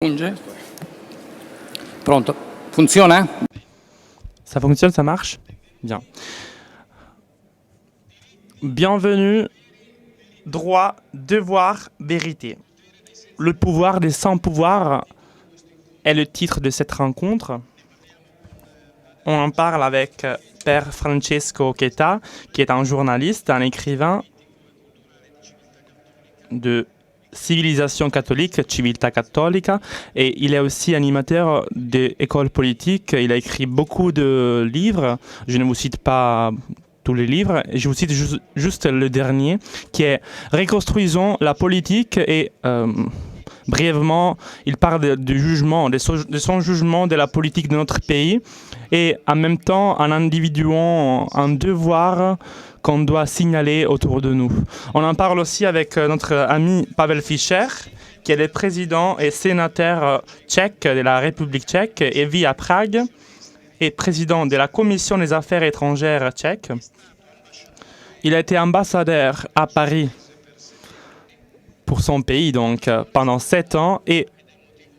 Funge? Pronto? Funziona? Ça fonctionne, ça marche? Bien. Bienvenue, droit, devoir, vérité. Le pouvoir des sans-pouvoirs est le titre de cette rencontre. On en parle avec Père Francesco Cheta, qui est un journaliste, un écrivain de civilisation catholique, Civiltà Cattolica, et il est aussi animateur d'écoles politiques. Il a écrit beaucoup de livres. Je ne vous cite pas tous les livres, je vous cite juste le dernier, qui est Reconstruisons la politique, et brièvement, il parle du jugement, de son jugement de la politique de notre pays, et en même temps en individuant un devoir qu'on doit signaler autour de nous. On en parle aussi avec notre ami Pavel Fischer, qui est le président et sénateur tchèque de la République tchèque et vit à Prague, et président de la Commission des affaires étrangères tchèque. Il a été ambassadeur à Paris pour son pays donc pendant 7 ans, et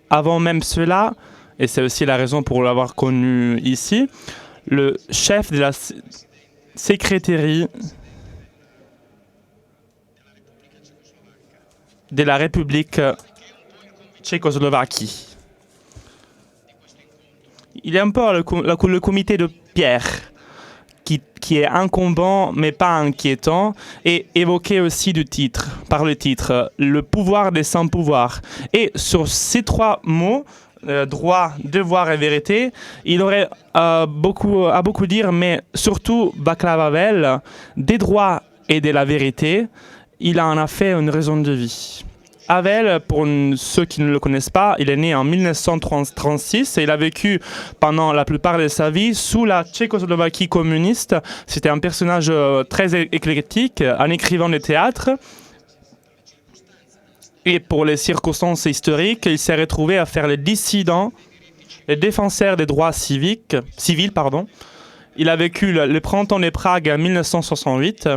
avant même cela, et c'est aussi la raison pour l'avoir connu ici, le chef de la secrétaire de la République Tchécoslovaquie. Il est un peu le comité de Pierre, qui est incombant mais pas inquiétant, et évoqué aussi par le titre, le pouvoir des sans-pouvoirs. Et sur ces 3 mots, droit, devoir et vérité, il aurait beaucoup à dire, mais surtout Václav Havel, des droits et de la vérité, il en a fait une raison de vie. Havel, pour ceux qui ne le connaissent pas, il est né en 1936 et il a vécu pendant la plupart de sa vie sous la Tchécoslovaquie communiste. C'était un personnage très éclectique, un écrivain de théâtre. Et pour les circonstances historiques, il s'est retrouvé à faire les dissidents, les défenseurs des droits civils. Il a vécu le printemps de Prague en 1968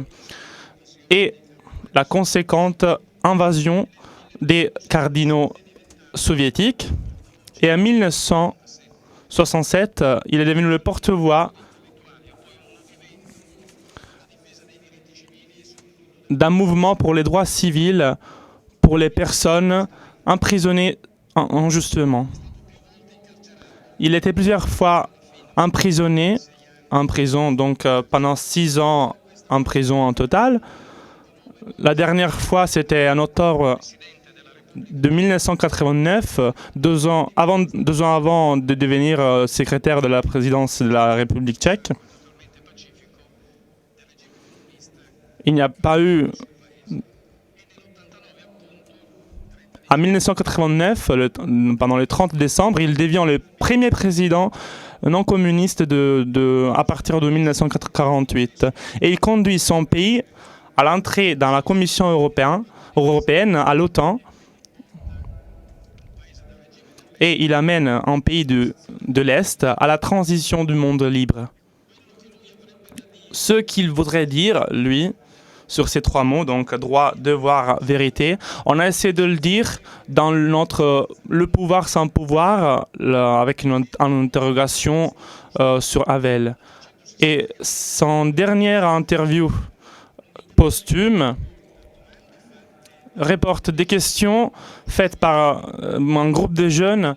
et la conséquente invasion des cardinaux soviétiques. Et en 1967, il est devenu le porte-voix d'un mouvement pour les droits civils pour les personnes emprisonnées injustement. Il était plusieurs fois emprisonné, en prison donc pendant 6 ans en prison en total. La dernière fois, c'était en octobre de 1989, 2 ans avant de devenir secrétaire de la présidence de la République tchèque. Il n'y a pas eu... En 1989, pendant le 30 décembre, il devient le premier président non communiste à partir de 1948. Et il conduit son pays à l'entrée dans la Commission européenne, à l'OTAN. Et il amène un pays de l'Est à la transition du monde libre. Ce qu'il voudrait dire, lui, sur ces 3 mots, donc droit, devoir, vérité, on a essayé de le dire dans le pouvoir sans pouvoir, avec une interrogation sur Havel. Et son dernière interview posthume reporte des questions faites par un groupe de jeunes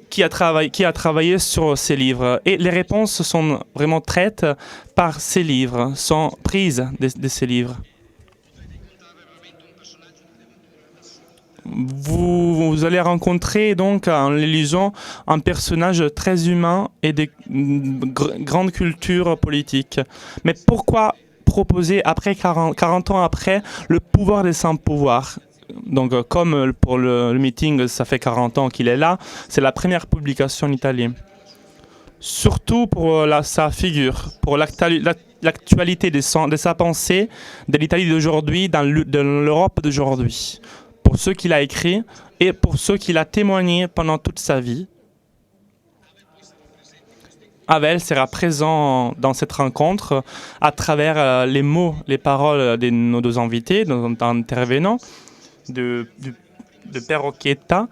qui a travaillé sur ces livres. Et les réponses sont vraiment traites par ces livres, sont prises de ces livres. Vous allez rencontrer donc en les lisant un personnage très humain et de grande culture politique. Mais pourquoi proposer, après 40 ans après, le pouvoir des sans-pouvoirs? Donc comme pour le meeting, ça fait 40 ans qu'il est là, c'est la première publication en Italie. Surtout pour sa figure, pour l'actualité de sa pensée, de l'Italie d'aujourd'hui, de l'Europe d'aujourd'hui. Pour ceux qu'il a écrit et pour ceux qu'il a témoigné pendant toute sa vie. Havel sera présent dans cette rencontre à travers les mots, les paroles de nos 2 invités, nos intervenants, de Père Cheta,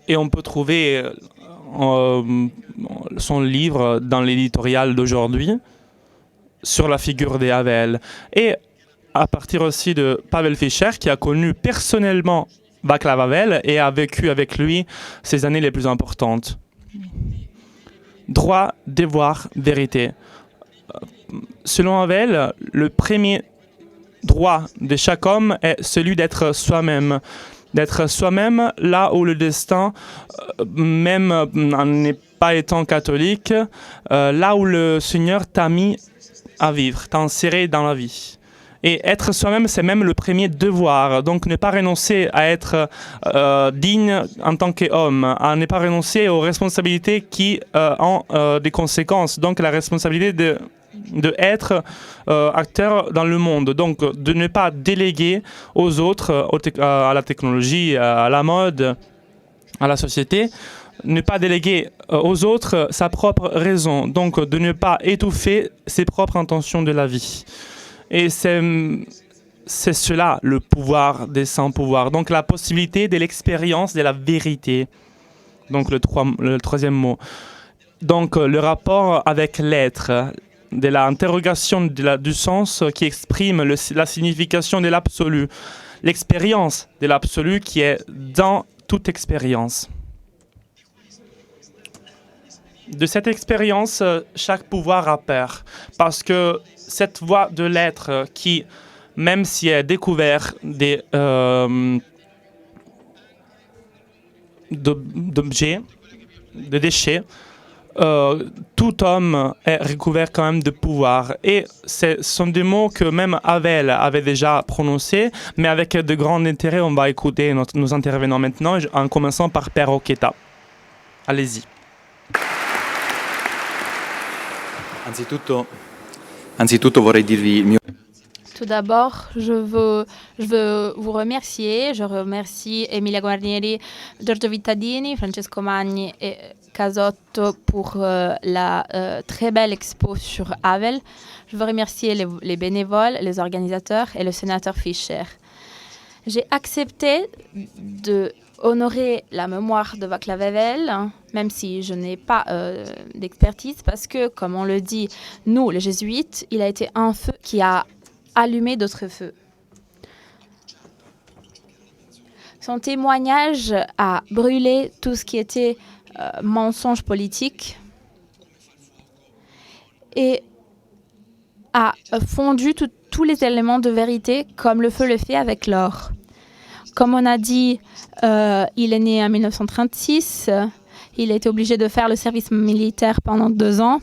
Et on peut trouver son livre dans l'éditorial d'aujourd'hui sur la figure de Havel. Et à partir aussi de Pavel Fischer, qui a connu personnellement Václav Havel et a vécu avec lui ses années les plus importantes. Droit, devoir, vérité. Selon Havel, le premier droit de chaque homme est celui d'être soi-même. D'être soi-même là où le destin, même en n'est pas étant catholique, là où le Seigneur t'a mis à vivre, t'a inséré dans la vie. Et être soi-même, c'est même le premier devoir. Donc ne pas renoncer à être digne en tant qu'homme, à ne pas renoncer aux responsabilités qui ont des conséquences. Donc la responsabilité de être acteur dans le monde. Donc de ne pas déléguer aux autres, à la technologie, à la mode, à la société, ne pas déléguer aux autres sa propre raison. Donc de ne pas étouffer ses propres intentions de la vie. Et c'est cela le pouvoir des sans-pouvoirs. Donc la possibilité de l'expérience de la vérité. Donc le troisième mot. Donc le rapport avec l'être, de l'interrogation du sens qui exprime la signification de l'absolu. L'expérience de l'absolu qui est dans toute expérience. De cette expérience, chaque pouvoir a peur. Parce que cette voie de l'être qui, même si elle découvert d'objets, de déchets, tout homme est recouvert quand même de pouvoir. Et ce sont des mots que même Havel avait déjà prononcés, mais avec de grands intérêts, on va écouter nos intervenants maintenant, en commençant par Père Oqueta. Allez-y. Anzitutto vorrei dirvi il mio... Tout d'abord, je veux vous remercier. Je remercie Emilia Guarnieri, Giorgio Vittadini, Francesco Magni et Casotto pour la très belle expo sur Havel. Je veux remercier les bénévoles, les organisateurs et le sénateur Fischer. J'ai accepté de honorer la mémoire de Václav Havel, même si je n'ai pas d'expertise, parce que, comme on le dit, nous, les jésuites, il a été un feu qui a allumé d'autres feux. Son témoignage a brûlé tout ce qui était mensonge politique et a fondu tous les éléments de vérité comme le feu le fait avec l'or. Comme on a dit, il est né en 1936. Il a été obligé de faire le service militaire pendant 2 ans.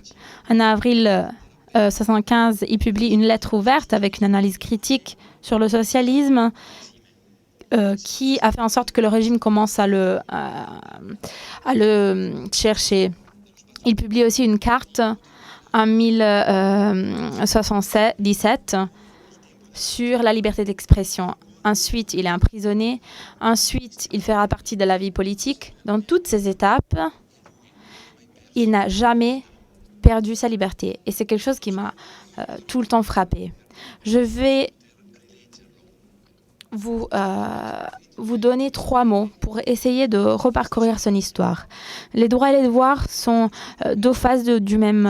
En avril 1975, il publie une lettre ouverte avec une analyse critique sur le socialisme qui a fait en sorte que le régime commence à le chercher. Il publie aussi une carte en 1977 sur la liberté d'expression. Ensuite, il est emprisonné. Ensuite, il fera partie de la vie politique. Dans toutes ces étapes, il n'a jamais perdu sa liberté. Et c'est quelque chose qui m'a tout le temps frappé. Je vais vous donner 3 mots pour essayer de reparcourir son histoire. Les droits et les devoirs sont 2 faces du même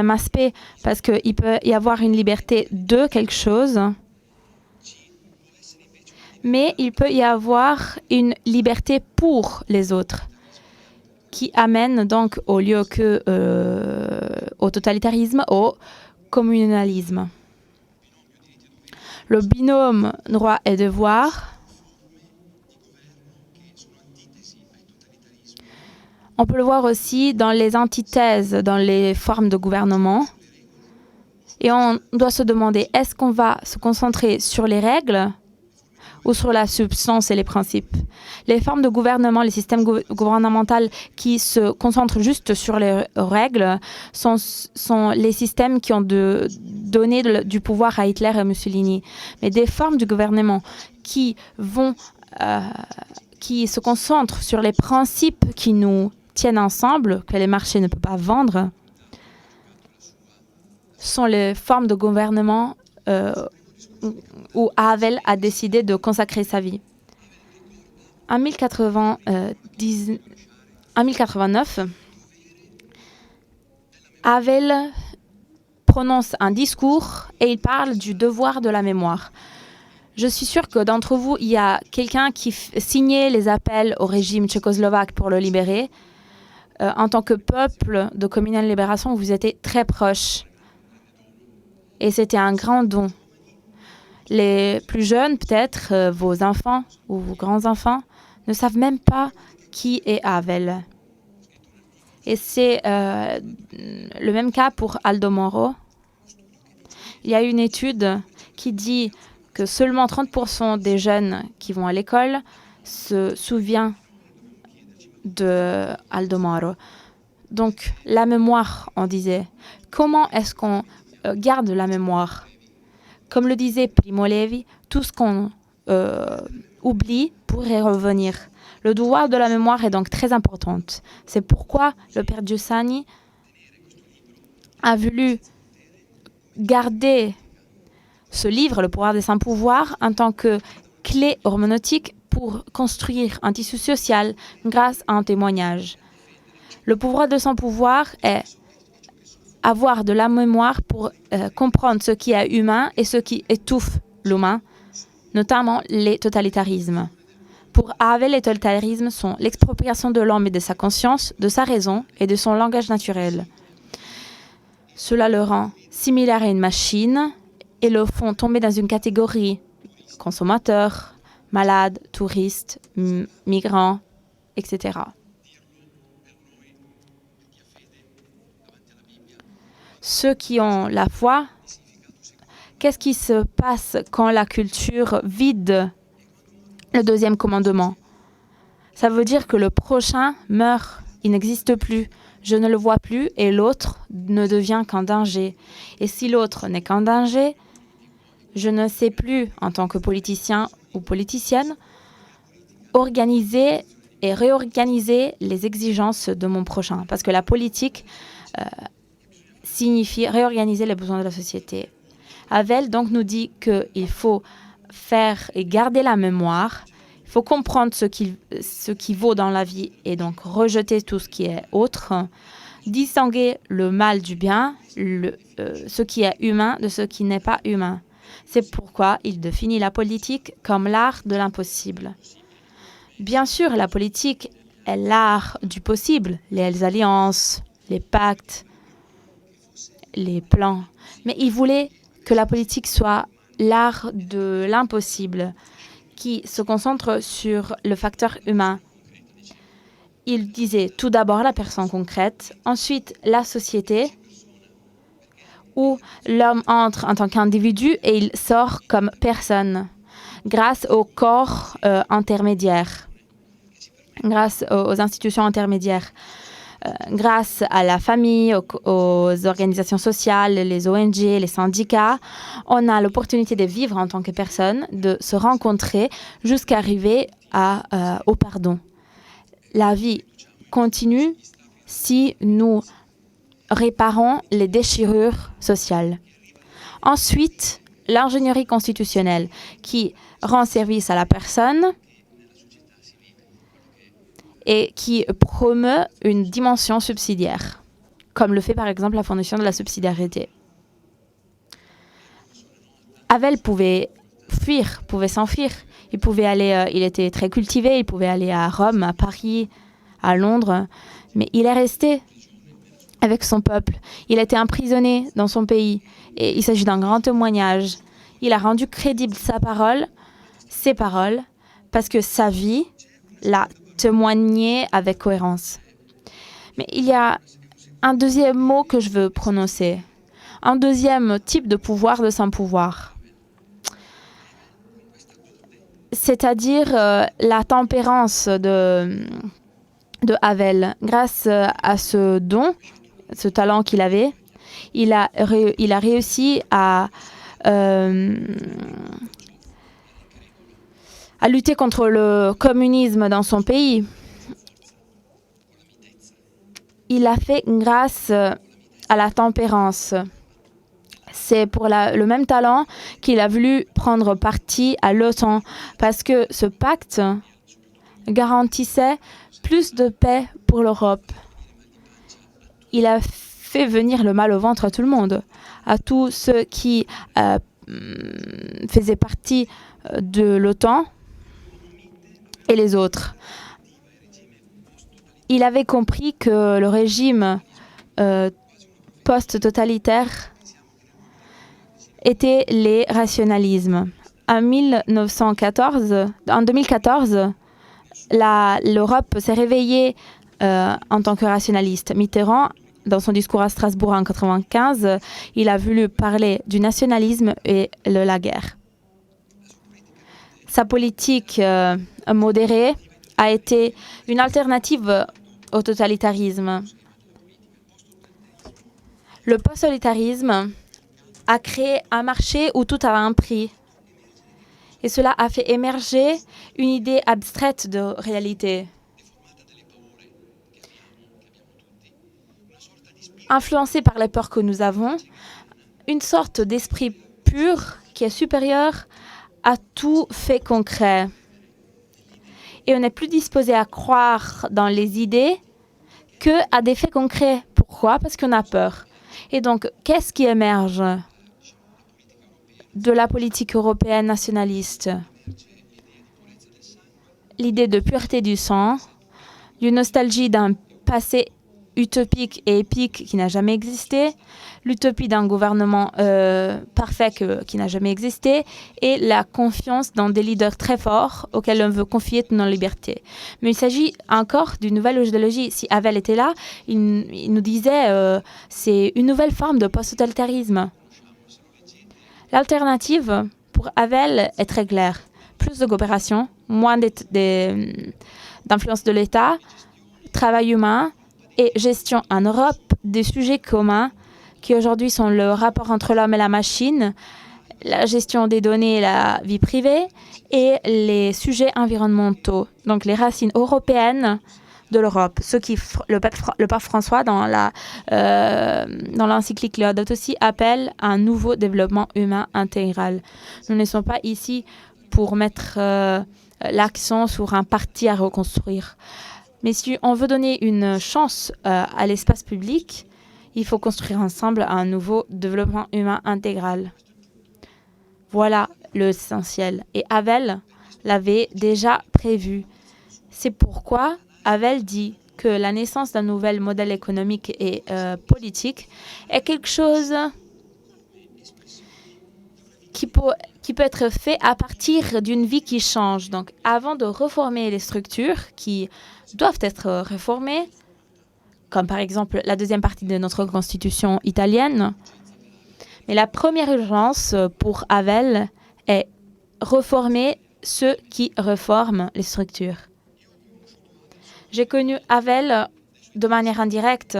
aspect, parce qu'il peut y avoir une liberté de quelque chose, mais il peut y avoir une liberté pour les autres, qui amène donc au lieu que au totalitarisme, au communalisme. Le binôme droit et devoir, on peut le voir aussi dans les antithèses, dans les formes de gouvernement. Et on doit se demander, est-ce qu'on va se concentrer sur les règles ou sur la substance et les principes? Les formes de gouvernement, les systèmes gouvernementaux qui se concentrent juste sur les règles sont les systèmes qui ont donné du pouvoir à Hitler et Mussolini. Mais des formes du gouvernement qui se concentrent sur les principes qui nous tiennent ensemble, que les marchés ne peuvent pas vendre, sont les formes de gouvernement où Havel a décidé de consacrer sa vie. En 1089, Havel prononce un discours et il parle du devoir de la mémoire. Je suis sûre que d'entre vous, il y a quelqu'un qui signait les appels au régime tchécoslovaque pour le libérer. En tant que peuple de Communale Libération, vous étiez très proches. Et c'était un grand don. Les plus jeunes, peut-être, vos enfants ou vos grands-enfants, ne savent même pas qui est Havel. Et c'est le même cas pour Aldo Moro. Il y a une étude qui dit que seulement 30% des jeunes qui vont à l'école se souviennent de Aldo Moro. Donc, la mémoire, on disait. Comment est-ce qu'on garde la mémoire? Comme le disait Primo Levi, tout ce qu'on oublie pourrait revenir. Le devoir de la mémoire est donc très important. C'est pourquoi le père Giussani a voulu garder ce livre, Le pouvoir des sans pouvoirs, en tant que clé herméneutique pour construire un tissu social grâce à un témoignage. Le pouvoir de sans pouvoir est avoir de la mémoire pour comprendre ce qui est humain et ce qui étouffe l'humain, notamment les totalitarismes. Pour Havel, les totalitarismes sont l'expropriation de l'homme et de sa conscience, de sa raison et de son langage naturel. Cela le rend similaire à une machine et le font tomber dans une catégorie consommateur, malade, touriste, migrant, etc. Ceux qui ont la foi, qu'est-ce qui se passe quand la culture vide le deuxième commandement? Ça veut dire que le prochain meurt, il n'existe plus, je ne le vois plus et l'autre ne devient qu'un danger. Et si l'autre n'est qu'un danger, je ne sais plus, en tant que politicien ou politicienne, organiser et réorganiser les exigences de mon prochain. Parce que la politique signifie réorganiser les besoins de la société. Havel donc nous dit qu'il faut faire et garder la mémoire, il faut comprendre ce qui vaut dans la vie et donc rejeter tout ce qui est autre, distinguer le mal du bien, ce qui est humain de ce qui n'est pas humain. C'est pourquoi il définit la politique comme l'art de l'impossible. Bien sûr, la politique est l'art du possible, les alliances, les pactes, les plans. Mais il voulait que la politique soit l'art de l'impossible, qui se concentre sur le facteur humain. Il disait tout d'abord la personne concrète, ensuite la société, où l'homme entre en tant qu'individu et il sort comme personne, grâce au corps intermédiaire, grâce aux institutions intermédiaires. Grâce à la famille, aux organisations sociales, les ONG, les syndicats, on a l'opportunité de vivre en tant que personne, de se rencontrer jusqu'à arriver au pardon. La vie continue si nous réparons les déchirures sociales. Ensuite, l'ingénierie constitutionnelle qui rend service à la personne et qui promeut une dimension subsidiaire, comme le fait par exemple la fondation de la subsidiarité. Havel pouvait fuir, pouvait s'enfuir. Il pouvait aller, il était très cultivé, il pouvait aller à Rome, à Paris, à Londres, mais il est resté avec son peuple. Il a été emprisonné dans son pays et il s'agit d'un grand témoignage. Il a rendu crédible ses paroles, parce que sa vie l'a témoigné avec cohérence. Mais il y a un deuxième mot que je veux prononcer, un deuxième type de pouvoir de sans pouvoir, c'est-à-dire la tempérance de Havel. Grâce à ce don, ce talent qu'il avait, il a réussi à lutter contre le communisme dans son pays. Il a fait grâce à la tempérance. c'est pour le même talent qu'il a voulu prendre parti à l'OTAN, parce que ce pacte garantissait plus de paix pour l'Europe. Il a fait venir le mal au ventre à tout le monde, à tous ceux qui faisaient partie de l'OTAN et les autres. Il avait compris que le régime post-totalitaire était les rationalismes. En 2014, l'Europe s'est réveillée en tant que rationaliste. Mitterrand, dans son discours à Strasbourg en 1995, il a voulu parler du nationalisme et de la guerre. Sa politique modérée a été une alternative au totalitarisme. Le post-totalitarisme a créé un marché où tout a un prix. Et cela a fait émerger une idée abstraite de réalité. Influencée par les peurs que nous avons, une sorte d'esprit pur qui est supérieur à tout fait concret. Et on n'est plus disposé à croire dans les idées qu'à des faits concrets. Pourquoi? Parce qu'on a peur. Et donc, qu'est-ce qui émerge de la politique européenne nationaliste? L'idée de pureté du sang, d'une nostalgie d'un passé utopique et épique qui n'a jamais existé, l'utopie d'un gouvernement parfait qui n'a jamais existé, et la confiance dans des leaders très forts auxquels on veut confier nos libertés. Mais il s'agit encore d'une nouvelle idéologie. Si Havel était là, il nous disait c'est une nouvelle forme de post-totalitarisme. L'alternative pour Havel est très claire. Plus de coopération, moins d'influence de l'État, travail humain et gestion en Europe des sujets communs qui aujourd'hui sont le rapport entre l'homme et la machine, la gestion des données et la vie privée et les sujets environnementaux. Donc les racines européennes de l'Europe. Ce qui le pape François dans l'encyclique Laudato Si appelle un nouveau développement humain intégral. Nous ne sommes pas ici pour mettre l'accent sur un parti à reconstruire. Mais si on veut donner une chance à l'espace public, il faut construire ensemble un nouveau développement humain intégral. Voilà l'essentiel. Et Havel l'avait déjà prévu. C'est pourquoi Havel dit que la naissance d'un nouvel modèle économique et politique est quelque chose qui peut être fait à partir d'une vie qui change. Donc, avant de réformer les structures qui doivent être réformées, comme par exemple la deuxième partie de notre constitution italienne, mais la première urgence pour Havel est réformer ceux qui réforment les structures. J'ai connu Havel de manière indirecte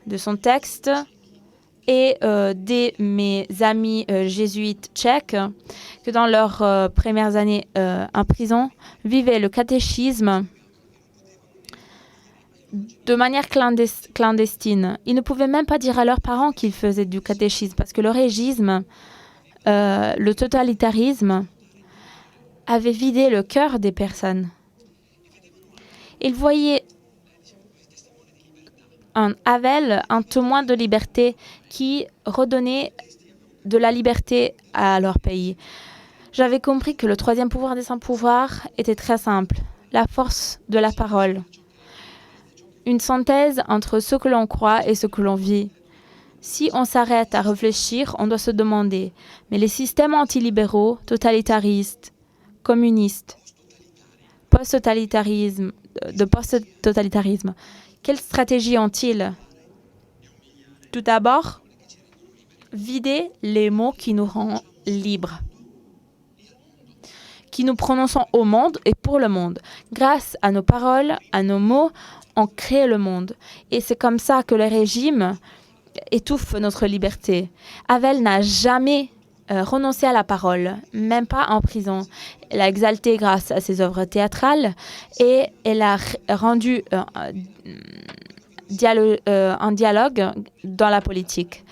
de son texte et de mes amis jésuites tchèques que dans leurs premières années en prison vivaient le catéchisme de manière clandestine. Ils ne pouvaient même pas dire à leurs parents qu'ils faisaient du catéchisme parce que le régime, le totalitarisme avait vidé le cœur des personnes. Ils voyaient en Havel un témoin de liberté qui redonnait de la liberté à leur pays. J'avais compris que le troisième pouvoir des sans-pouvoirs était très simple, la force de la parole. Une synthèse entre ce que l'on croit et ce que l'on vit. Si on s'arrête à réfléchir, on doit se demander, mais les systèmes antilibéraux, totalitaristes, communistes, post-totalitarisme, quelle stratégie ont-ils? Tout d'abord, vider les mots qui nous rendent libres, qui nous prononçons au monde et pour le monde. Grâce à nos paroles, à nos mots, on crée le monde. Et c'est comme ça que le régime étouffe notre liberté. Havel n'a jamais renoncé à la parole, même pas en prison. Elle a exalté grâce à ses œuvres théâtrales et elle a rendu un dialogue dans la politique.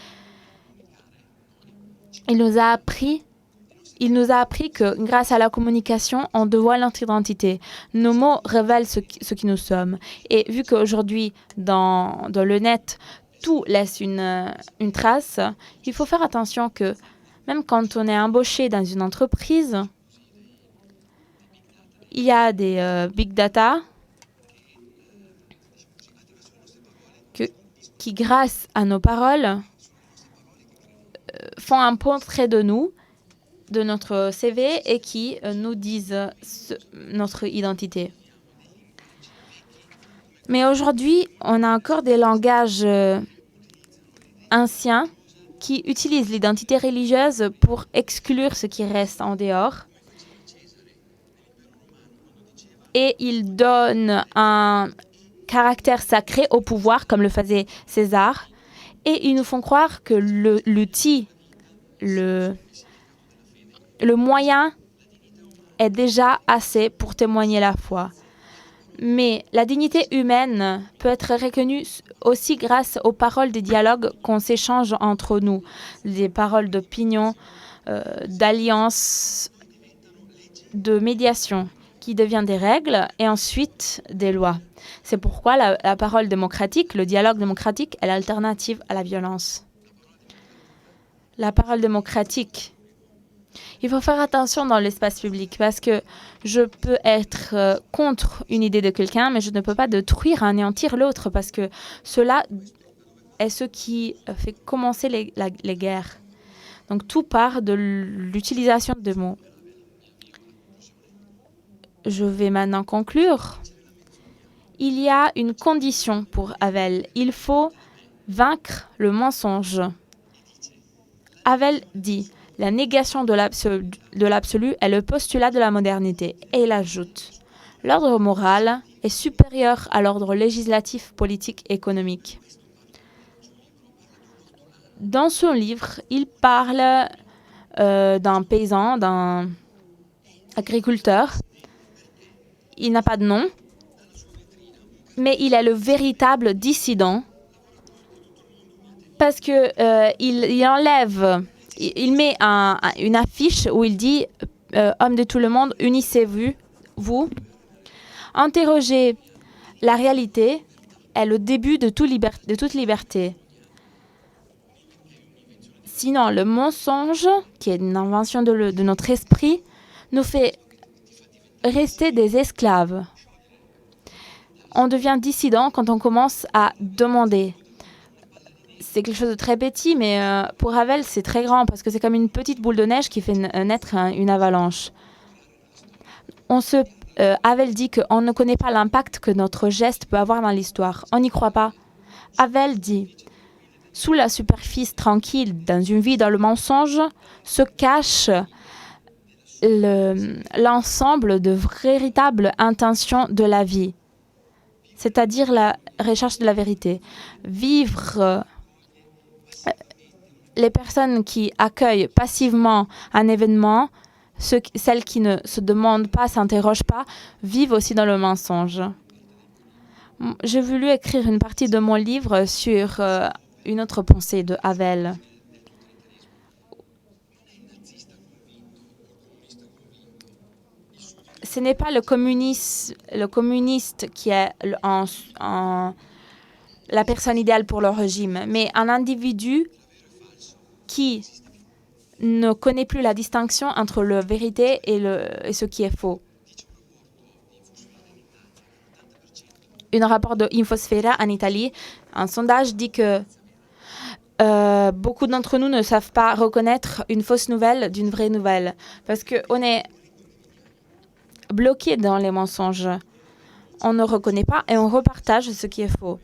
il nous a appris que grâce à la communication, on dévoile notre identité. Nos mots révèlent ce qui nous sommes. Et vu qu'aujourd'hui, dans le net, tout laisse une trace, il faut faire attention que même quand on est embauché dans une entreprise, il y a des big data qui, grâce à nos paroles, font un portrait de nous, de notre CV, et qui nous disent notre identité. Mais aujourd'hui, on a encore des langages anciens qui utilisent l'identité religieuse pour exclure ce qui reste en dehors. Et ils donnent un caractère sacré au pouvoir, comme le faisait César. Et ils nous font croire que l'outil, le moyen est déjà assez pour témoigner la foi. Mais la dignité humaine peut être reconnue aussi grâce aux paroles des dialogues qu'on s'échange entre nous, des paroles d'opinion, d'alliance, de médiation, qui deviennent des règles et ensuite des lois. C'est pourquoi la parole démocratique, le dialogue démocratique est l'alternative à la violence. La parole démocratique. Il faut faire attention dans l'espace public parce que je peux être contre une idée de quelqu'un, mais je ne peux pas détruire, anéantir l'autre parce que cela est ce qui fait commencer les guerres. Donc tout part de l'utilisation de mots. Je vais maintenant conclure. Il y a une condition pour Havel. Il faut vaincre le mensonge. Havel dit « La négation de l'absolu est le postulat de la modernité ». Et il ajoute « L'ordre moral est supérieur à l'ordre législatif, politique et économique ». Dans son livre, il parle d'un paysan, d'un agriculteur. Il n'a pas de nom, mais il est le véritable dissident parce que il enlève, il met une affiche où il dit hommes de tout le monde, unissez-vous, interroger la réalité est le début de toute liberté. Sinon, le mensonge, qui est une invention de notre esprit, nous fait rester des esclaves. On devient dissident quand on commence à demander. C'est quelque chose de très petit, mais pour Havel, c'est très grand parce que c'est comme une petite boule de neige qui fait naître une avalanche. Havel dit qu'on ne connaît pas l'impact que notre geste peut avoir dans l'histoire. On n'y croit pas. Havel dit « Sous la superficie tranquille, dans une vie dans le mensonge, se cache l'ensemble de véritables intentions de la vie, c'est-à-dire la recherche de la vérité. Vivre, les personnes qui accueillent passivement un événement, celles qui ne se demandent pas, s'interrogent pas, vivent aussi dans le mensonge. J'ai voulu écrire une partie de mon livre sur une autre pensée de Havel. Ce n'est pas le communiste qui est la personne idéale pour le régime, mais un individu qui ne connaît plus la distinction entre la vérité et ce qui est faux. Un rapport de Infosfera en Italie, un sondage dit que beaucoup d'entre nous ne savent pas reconnaître une fausse nouvelle d'une vraie nouvelle parce qu'on est bloqué dans les mensonges. On ne reconnaît pas et on repartage ce qui est faux.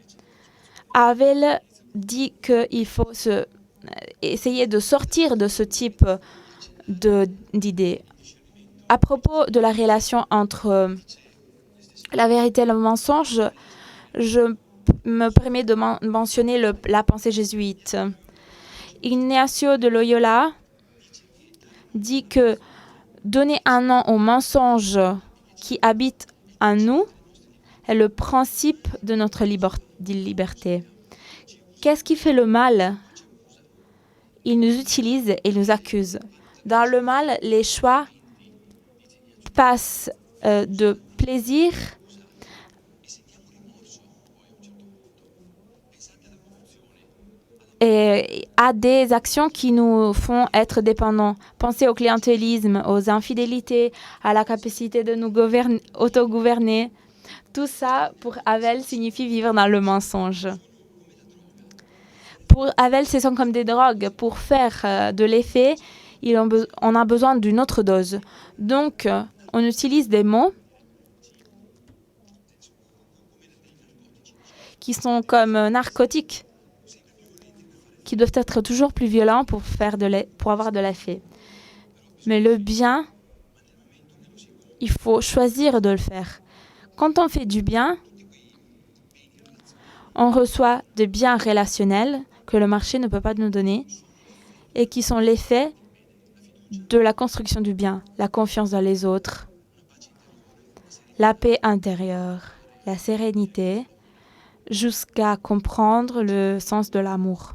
Havel dit qu'il faut essayer de sortir de ce type d'idées. À propos de la relation entre la vérité et le mensonge, je me permets de mentionner la pensée jésuite. Ignacio de Loyola dit que donner un nom au mensonge qui habite en nous est le principe de notre liberté. Qu'est-ce qui fait le mal? ils nous utilisent et nous accusent. Dans le mal, les choix passent de plaisir et à des actions qui nous font être dépendants. Pensez au clientélisme, aux infidélités, à la capacité de nous autogouverner. Tout ça, pour Havel, signifie vivre dans le mensonge. Pour Havel, ce sont comme des drogues. Pour faire de l'effet, on a besoin d'une autre dose. Donc, on utilise des mots qui sont comme narcotiques, qui doivent être toujours plus violents pour avoir de l'effet. Mais le bien, il faut choisir de le faire. Quand on fait du bien, on reçoit des biens relationnels que le marché ne peut pas nous donner et qui sont l'effet de la construction du bien, la confiance dans les autres, la paix intérieure, la sérénité, jusqu'à comprendre le sens de l'amour.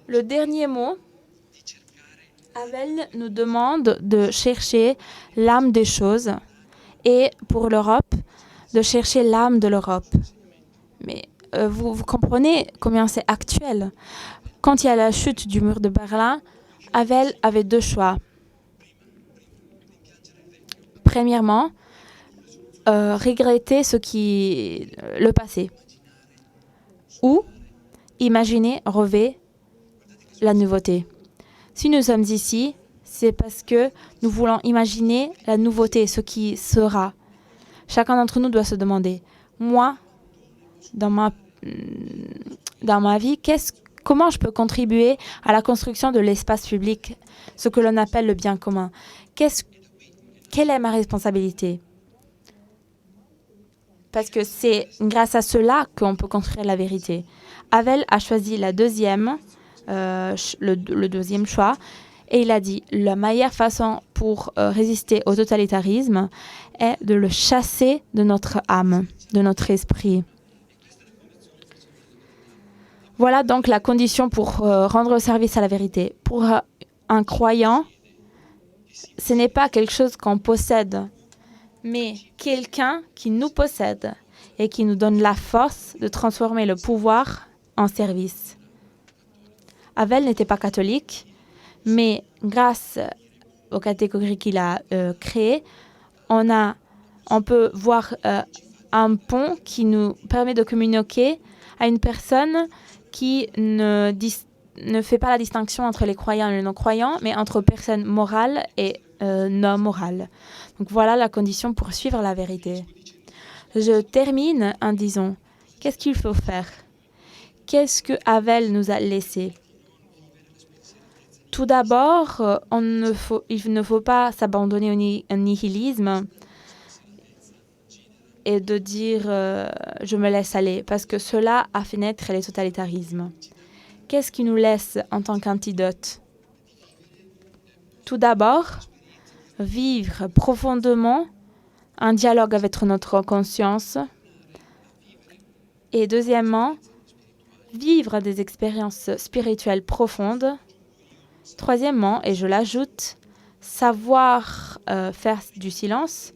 Le dernier mot, Havel nous demande de chercher l'âme des choses et pour l'Europe, de chercher l'âme de l'Europe. Mais vous comprenez combien c'est actuel. Quand il y a la chute du mur de Berlin, Havel avait deux choix. Premièrement, regretter le passé ou imaginer, rêver la nouveauté. Si nous sommes ici, c'est parce que nous voulons imaginer la nouveauté, ce qui sera. Chacun d'entre nous doit se demander, moi, dans ma vie, comment je peux contribuer à la construction de l'espace public, ce que l'on appelle le bien commun? Quelle est ma responsabilité? Parce que c'est grâce à cela qu'on peut construire la vérité. Havel a choisi le deuxième choix et il a dit la meilleure façon pour résister au totalitarisme est de le chasser de notre âme, de notre esprit. Voilà donc la condition pour rendre service à la vérité. Pour un croyant, ce n'est pas quelque chose qu'on possède, mais quelqu'un qui nous possède et qui nous donne la force de transformer le pouvoir en service. Havel n'était pas catholique, mais grâce aux catégories qu'il a créées, on peut voir un pont qui nous permet de communiquer à une personne qui ne fait pas la distinction entre les croyants et les non-croyants, mais entre personnes morales et non morales. Donc voilà la condition pour suivre la vérité. Je termine en disant, qu'est-ce qu'il faut faire? Qu'est-ce que Havel nous a laissé? Tout d'abord, il ne faut pas s'abandonner au nihilisme et de dire je me laisse aller, parce que cela a fait naître les totalitarismes. Qu'est-ce qui nous laisse en tant qu'antidote? Tout d'abord, vivre profondément un dialogue avec notre conscience. Et deuxièmement, vivre des expériences spirituelles profondes. Troisièmement, et je l'ajoute, savoir faire du silence.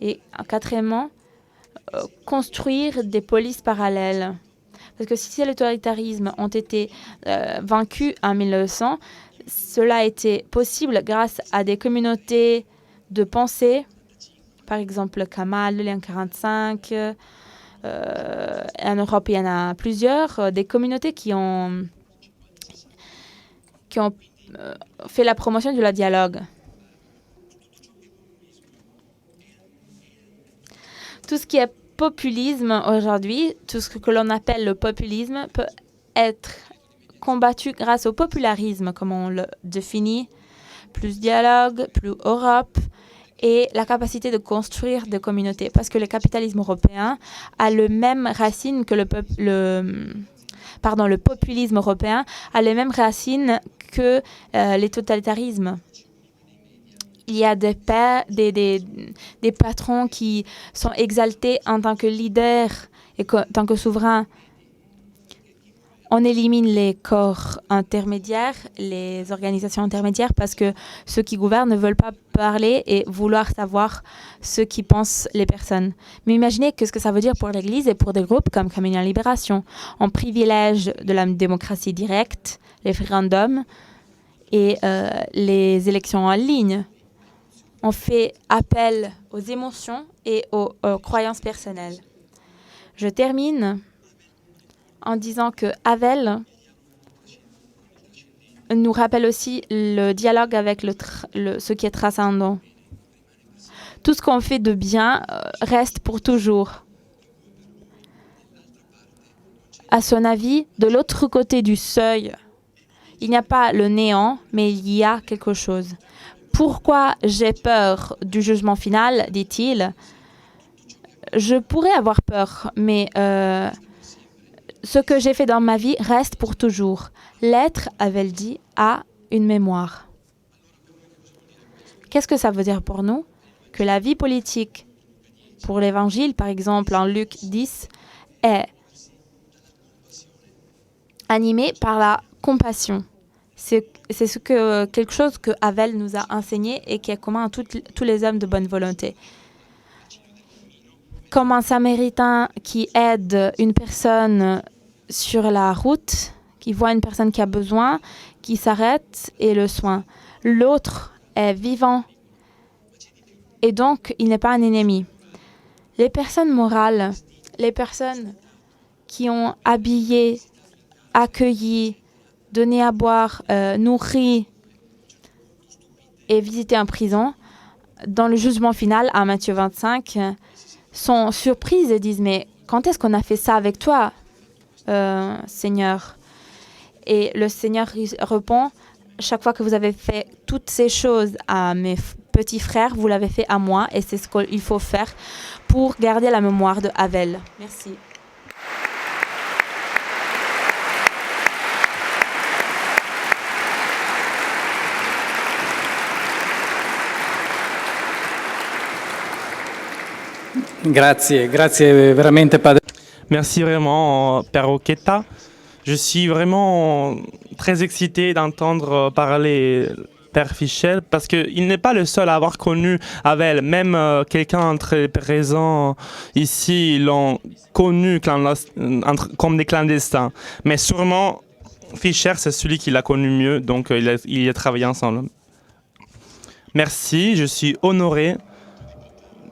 Et quatrièmement, construire des polices parallèles. Parce que si les totalitarismes ont été vaincus en 1900, cela a été possible grâce à des communautés de pensée, par exemple Kamal, le Lien 45. En Europe, il y en a plusieurs, des communautés qui ont fait la promotion du dialogue. Tout ce qui est populisme aujourd'hui, tout ce que l'on appelle le populisme peut être combattu grâce au popularisme, comme on le définit. Plus dialogue, plus Europe et la capacité de construire des communautés. Parce que le capitalisme européen a le même racine que le populisme européen a les mêmes racines que les totalitarismes. Il y a des patrons qui sont exaltés en tant que leaders et en tant que souverains. On élimine les corps intermédiaires, les organisations intermédiaires, parce que ceux qui gouvernent ne veulent pas parler et vouloir savoir ce qu'y pensent les personnes. Mais imaginez ce que ça veut dire pour l'Église et pour des groupes comme Communion Libération. On privilège de la démocratie directe, les référendums et les élections en ligne. On fait appel aux émotions et aux croyances personnelles. Je termine en disant que Havel nous rappelle aussi le dialogue avec ce qui est transcendant. Tout ce qu'on fait de bien reste pour toujours. À son avis, de l'autre côté du seuil, il n'y a pas le néant, mais il y a quelque chose. Pourquoi j'ai peur du jugement final, dit-il. Je pourrais avoir peur, mais ce que j'ai fait dans ma vie reste pour toujours. L'être, avait-elle dit, a une mémoire. Qu'est-ce que ça veut dire pour nous? Que la vie politique, pour l'Évangile, par exemple, en Luc 10, est animée par la compassion. C'est quelque chose que Havel nous a enseigné et qui est commun à tous les hommes de bonne volonté. Comme un Samaritain qui aide une personne sur la route, qui voit une personne qui a besoin, qui s'arrête et le soigne. L'autre est vivant et donc il n'est pas un ennemi. Les personnes morales, les personnes qui ont habillé, accueilli, donné à boire, nourri et visité en prison, dans le jugement final à Matthieu 25, sont surprises et disent « Mais quand est-ce qu'on a fait ça avec toi, Seigneur ?» Et le Seigneur répond « Chaque fois que vous avez fait toutes ces choses à mes petits frères, vous l'avez fait à moi et c'est ce qu'il faut faire pour garder la mémoire de Havel. » Merci. Grazie veramente Padre. Merci vraiment, Père Oqueta. Je suis vraiment très excité d'entendre parler Père Fischel parce qu'il n'est pas le seul à avoir connu Havel. Même quelqu'un entre présents ici l'ont connu comme des clandestins. Mais sûrement, Fischel, c'est celui qui l'a connu mieux, donc il y a travaillé ensemble. Merci, je suis honoré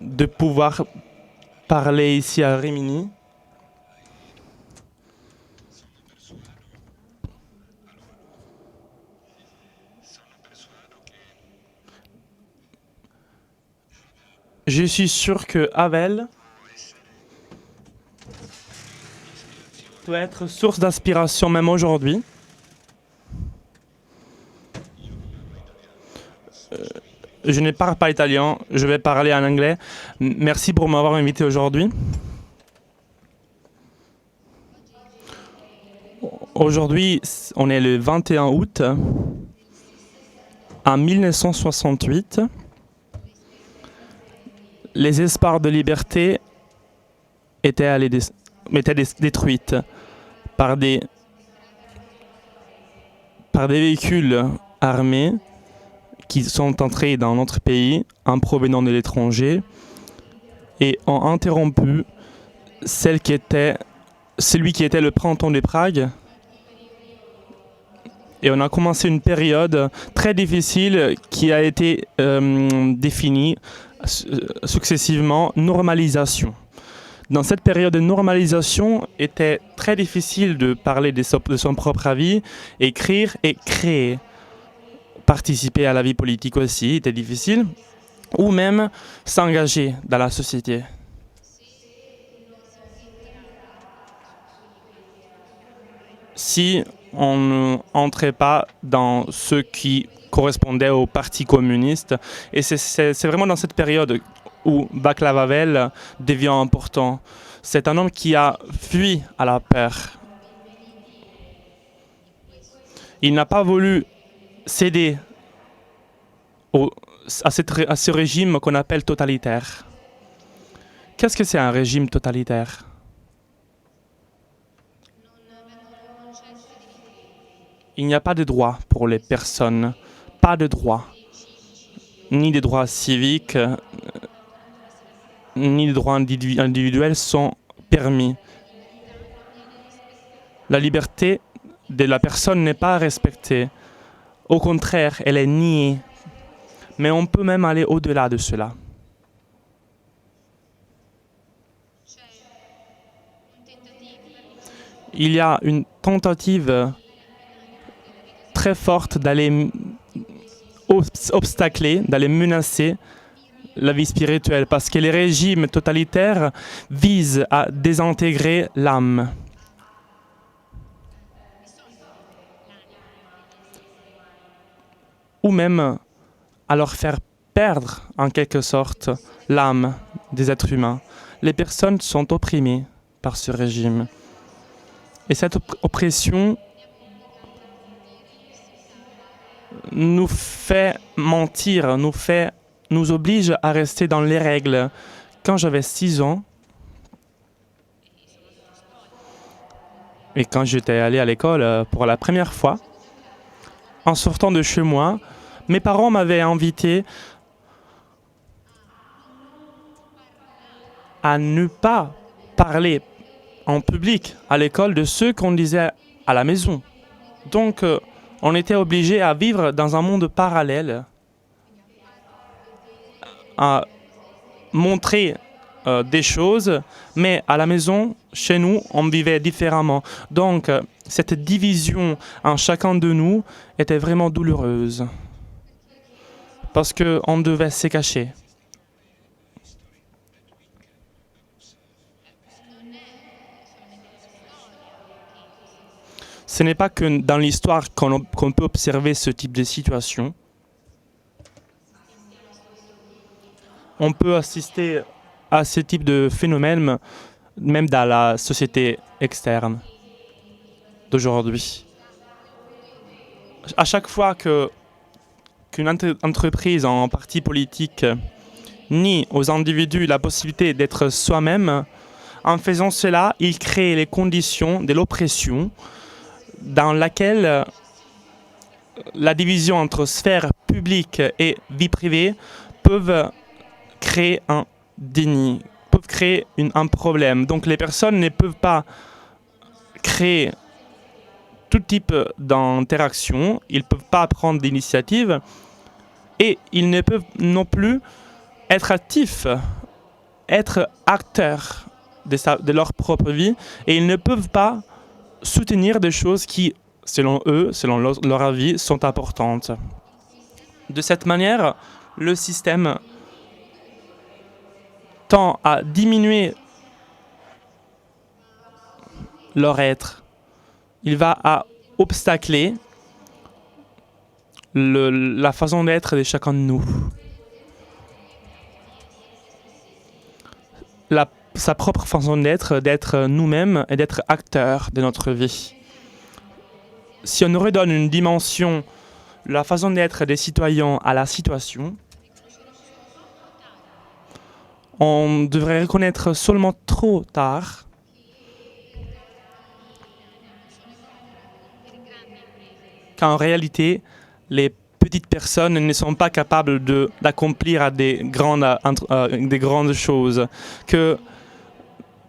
de pouvoir parler ici à Rimini. Je suis sûr que Havel doit être source d'inspiration même aujourd'hui. Je ne parle pas italien, je vais parler en anglais. Merci pour m'avoir invité aujourd'hui. Aujourd'hui, on est le 21 août. En 1968, les espoirs de liberté étaient détruits par des véhicules armés qui sont entrés dans notre pays en provenant de l'étranger et ont interrompu celui qui était le printemps de Prague. Et on a commencé une période très difficile qui a été définie successivement normalisation. Dans cette période de normalisation, il était très difficile de parler de son propre avis, écrire et créer. Participer à la vie politique aussi était difficile, ou même s'engager dans la société. Si on n'entrait pas dans ce qui correspondait au Parti communiste, et c'est vraiment dans cette période où Václav Havel devient important. C'est un homme qui a fui à la peur. Il n'a pas voulu céder à ce régime qu'on appelle totalitaire. Qu'est-ce que c'est un régime totalitaire? il n'y a pas de droits pour les personnes, pas de droits, ni des droits civiques, ni des droits individuels sont permis. La liberté de la personne n'est pas respectée. Au contraire, elle est niée. Mais on peut même aller au-delà de cela. Il y a une tentative très forte d'aller obstacler, d'aller menacer la vie spirituelle, parce que les régimes totalitaires visent à désintégrer l'âme. Ou même à leur faire perdre, en quelque sorte, l'âme des êtres humains. Les personnes sont opprimées par ce régime. Et cette oppression nous fait mentir, nous oblige à rester dans les règles. Quand j'avais 6 ans, et quand j'étais allé à l'école pour la première fois, en sortant de chez moi, mes parents m'avaient invité à ne pas parler en public à l'école de ce qu'on disait à la maison. Donc, on était obligé à vivre dans un monde parallèle, à montrer des choses, mais à la maison, chez nous, on vivait différemment. Donc, cette division en chacun de nous était vraiment douloureuse, parce qu'on devait se cacher. Ce n'est pas que dans l'histoire qu'on peut observer ce type de situation. On peut assister à ce type de phénomène même dans la société externe d'aujourd'hui. À chaque fois qu'une entreprise en parti politique nie aux individus la possibilité d'être soi-même, en faisant cela, il crée les conditions de l'oppression dans laquelle la division entre sphère publique et vie privée peuvent créer un déni, peuvent créer un problème. Donc les personnes ne peuvent pas créer tout type d'interaction, ils ne peuvent pas prendre d'initiative et ils ne peuvent non plus être actifs, être acteurs de leur propre vie, et ils ne peuvent pas soutenir des choses qui, selon eux, selon leur avis, sont importantes. De cette manière, le système tend à diminuer leur être. Il va à obstacler la façon d'être de chacun de nous. Sa propre façon d'être nous-mêmes et d'être acteurs de notre vie. Si on redonne une dimension, la façon d'être des citoyens à la situation, on devrait reconnaître seulement trop tard qu'en réalité, les petites personnes ne sont pas capables d'accomplir des grandes choses, que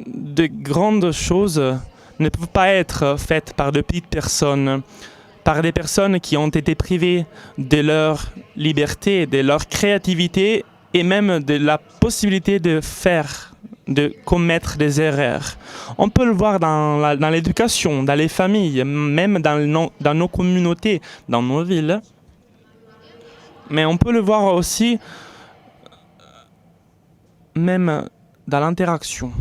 de grandes choses ne peuvent pas être faites par de petites personnes, par des personnes qui ont été privées de leur liberté, de leur créativité et même de la possibilité de commettre des erreurs. On peut le voir dans l'éducation, dans les familles, même dans nos communautés, dans nos villes. Mais on peut le voir aussi même dans l'interaction.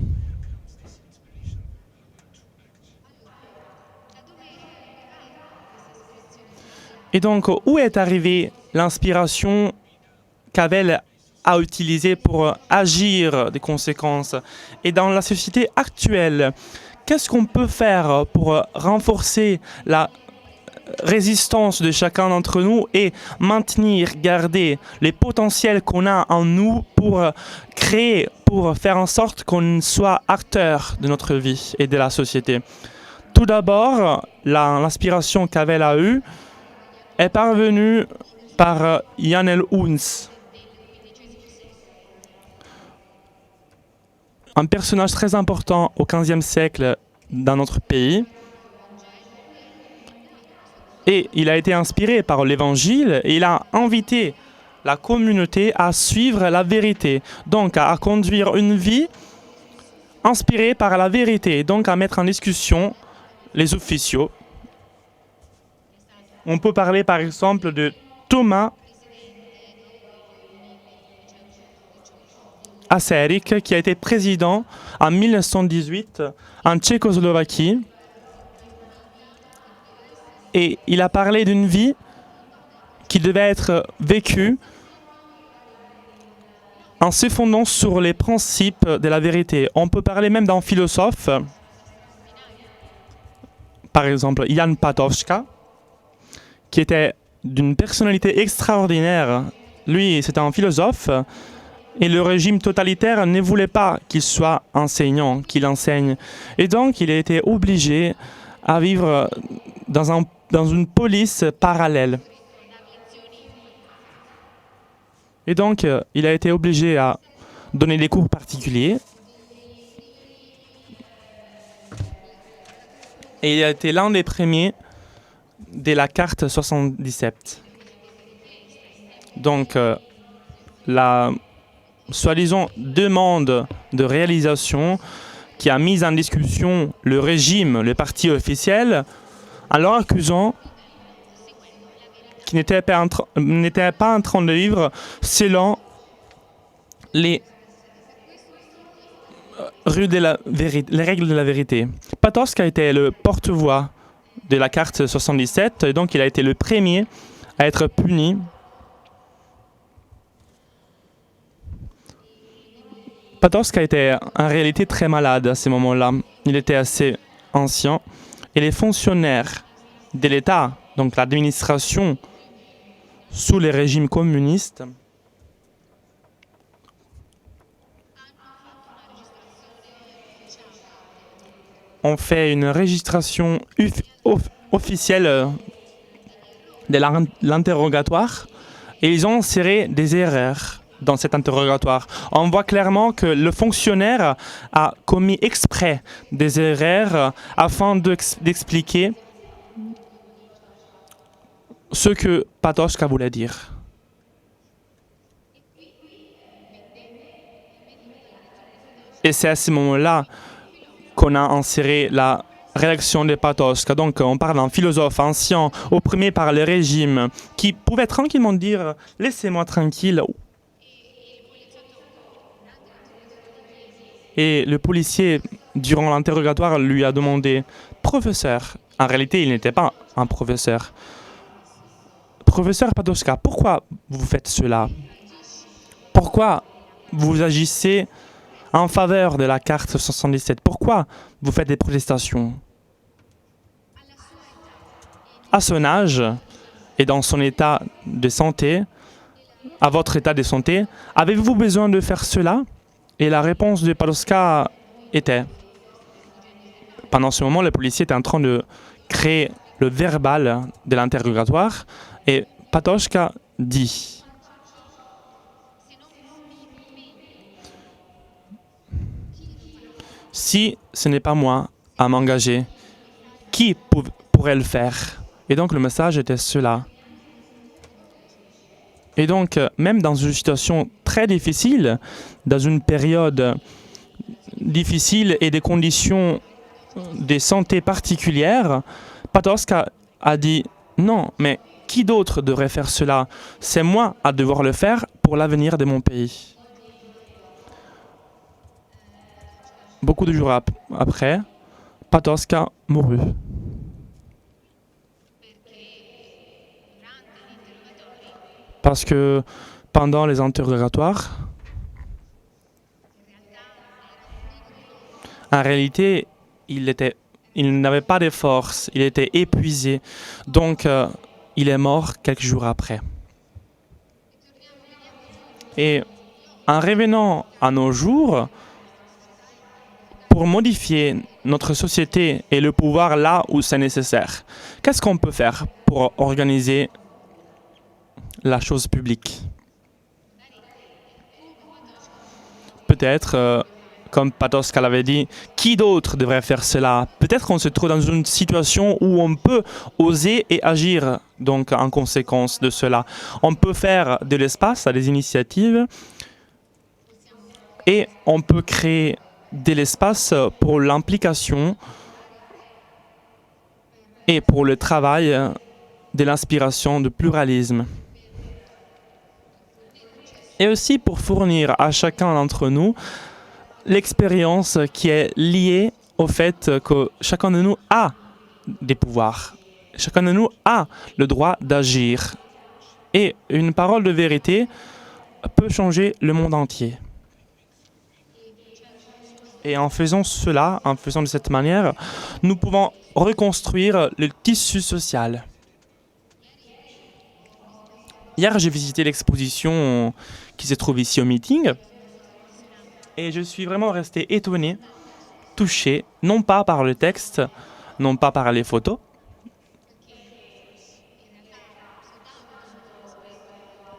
Et donc, où est arrivée l'inspiration qu'Abel a utilisée pour agir des conséquences? Et dans la société actuelle, qu'est-ce qu'on peut faire pour renforcer la résistance de chacun d'entre nous et garder les potentiels qu'on a en nous pour créer, pour faire en sorte qu'on soit acteur de notre vie et de la société? Tout d'abord, l'inspiration qu'Avel a eue est parvenue par Jan El Huns, un personnage très important au XVe siècle dans notre pays. Et il a été inspiré par l'Évangile et il a invité la communauté à suivre la vérité, donc à conduire une vie inspirée par la vérité, donc à mettre en discussion les officiaux. On peut parler par exemple de Thomas Aserik, qui a été président en 1918 en Tchécoslovaquie. Et il a parlé d'une vie qui devait être vécue en se fondant sur les principes de la vérité. On peut parler même d'un philosophe, par exemple Jan Patočka, qui était d'une personnalité extraordinaire. Lui, c'était un philosophe, et le régime totalitaire ne voulait pas qu'il soit enseignant, qu'il enseigne. Et donc, il a été obligé à vivre dans une police parallèle. Et donc, il a été obligé à donner des cours particuliers. Et il a été l'un des premiers de la carte 77. Donc, la soi-disant demande de réalisation qui a mis en discussion le régime, le parti officiel, en leur accusant qu'ils n'étaient pas en train de vivre selon les règles de la vérité. Patočka était le porte-voix de la carte 77, et donc il a été le premier à être puni. Patočka était en réalité très malade à ce moment-là. Il était assez ancien. Et les fonctionnaires de l'État, donc l'administration sous les régimes communistes, ont fait une registration officielle de l'interrogatoire et ils ont inséré des erreurs dans cet interrogatoire. On voit clairement que le fonctionnaire a commis exprès des erreurs afin d'expliquer ce que Patočka voulait dire. Et c'est à ce moment-là qu'on a inséré la rédaction de Patočka. Donc on parle d'un philosophe ancien, opprimé par le régime, qui pouvait tranquillement dire « laissez-moi tranquille ». Et le policier, durant l'interrogatoire, lui a demandé « Professeur », en réalité, il n'était pas un professeur. « Professeur Patočka, pourquoi vous faites cela? Pourquoi vous agissez en faveur de la carte 77? Pourquoi vous faites des protestations ?» À son âge et dans son état de santé, à votre état de santé, avez-vous besoin de faire cela? Et la réponse de Patočka était, pendant ce moment, le policier était en train de créer le verbal de l'interrogatoire et Patočka dit « Si ce n'est pas moi à m'engager, qui pourrait le faire ?» Et donc le message était cela. Et donc, même dans une situation très difficile, dans une période difficile et des conditions de santé particulières, Patočka a dit « Non, mais qui d'autre devrait faire cela? C'est moi à devoir le faire pour l'avenir de mon pays. » Beaucoup de jours après, Patočka mourut. Parce que pendant les interrogatoires, en réalité, il n'avait pas de force, il était épuisé. Donc, il est mort quelques jours après. Et en revenant à nos jours, pour modifier notre société et le pouvoir là où c'est nécessaire. Qu'est-ce qu'on peut faire pour organiser la chose publique? Peut-être, comme Patočka l'avait dit, qui d'autre devrait faire cela? Peut-être qu'on se trouve dans une situation où on peut oser et agir donc en conséquence de cela. On peut faire de l'espace à des initiatives et on peut créer de l'espace pour l'implication et pour le travail de l'inspiration, du pluralisme. Et aussi pour fournir à chacun d'entre nous l'expérience qui est liée au fait que chacun de nous a des pouvoirs. Chacun de nous a le droit d'agir. Et une parole de vérité peut changer le monde entier. Et en faisant cela, en faisant de cette manière, nous pouvons reconstruire le tissu social. Hier, j'ai visité l'exposition qui se trouve ici au meeting. Et je suis vraiment resté étonné, touché, non pas par le texte, non pas par les photos,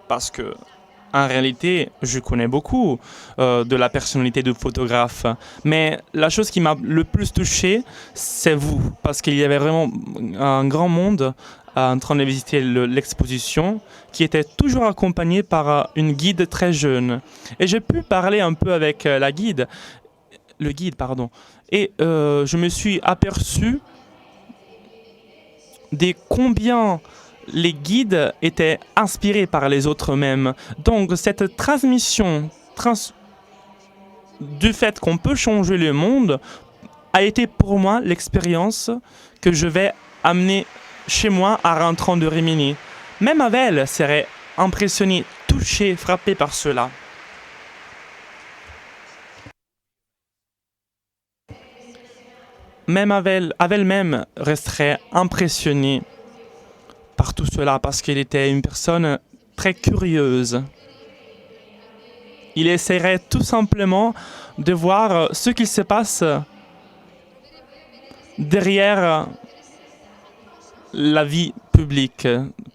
parce que, en réalité, je connais beaucoup de la personnalité du photographe. Mais la chose qui m'a le plus touché, c'est vous, parce qu'il y avait vraiment un grand monde en train de visiter l'exposition, qui était toujours accompagné par une guide très jeune. Et j'ai pu parler un peu avec le guide, et je me suis aperçu de combien les guides étaient inspirés par les autres mêmes. Donc cette transmission du fait qu'on peut changer le monde a été pour moi l'expérience que je vais amener chez moi en rentrant de Rimini. Même Havel serait impressionné, touché, frappé par cela. Même Havel même resterait impressionné par tout cela parce qu'il était une personne très curieuse. Il essaierait tout simplement de voir ce qui se passe derrière la vie publique,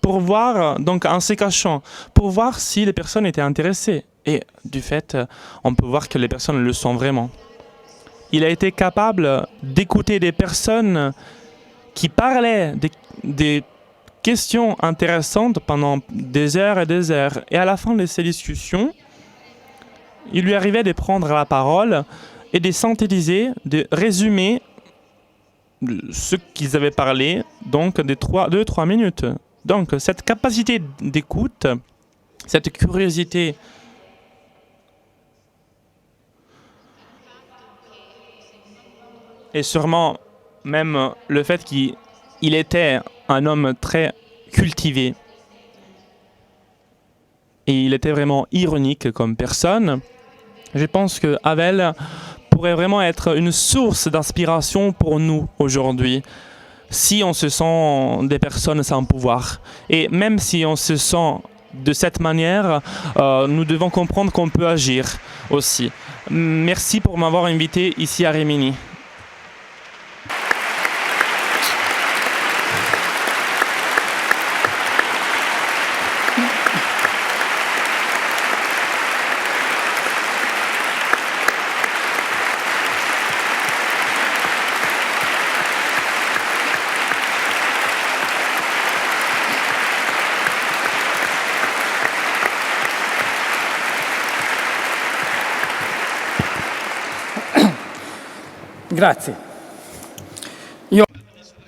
pour voir, donc en se cachant, pour voir si les personnes étaient intéressées. Et du fait, on peut voir que les personnes le sont vraiment. Il a été capable d'écouter des personnes qui parlaient des questions intéressantes pendant des heures et des heures. Et à la fin de ces discussions, il lui arrivait de prendre la parole et de synthétiser, de résumer ce qu'ils avaient parlé, donc de 2-3 minutes. Donc cette capacité d'écoute, cette curiosité, et sûrement même le fait qu'il était un homme très cultivé, et il était vraiment ironique comme personne, je pense que Havel pourrait vraiment être une source d'inspiration pour nous aujourd'hui, si on se sent des personnes sans pouvoir. Et même si on se sent de cette manière, nous devons comprendre qu'on peut agir aussi. Merci pour m'avoir invité ici à Rimini. Grazie.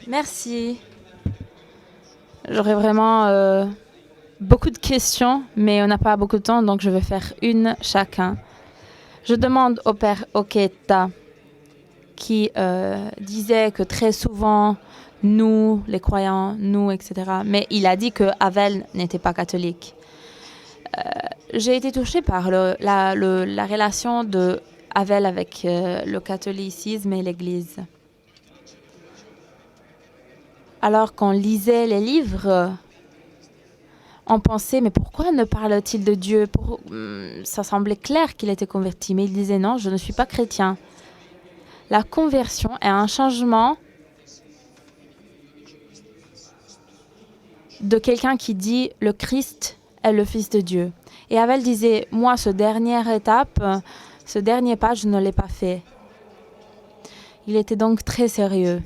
Merci. J'aurais vraiment beaucoup de questions, mais on n'a pas beaucoup de temps, donc je vais faire une chacun. Je demande au père Oqueta, qui disait que très souvent, nous, les croyants, nous, etc., mais il a dit que Havel n'était pas catholique. J'ai été touchée par la relation de Havel avec le catholicisme et l'Église. Alors qu'on lisait les livres, on pensait, mais pourquoi ne parle-t-il de Dieu? Ça semblait clair qu'il était converti, mais il disait non, je ne suis pas chrétien. La conversion est un changement de quelqu'un qui dit le Christ est le Fils de Dieu. Et Havel disait, moi, ce dernière étape, ce dernier pas, je ne l'ai pas fait. Il était donc très sérieux.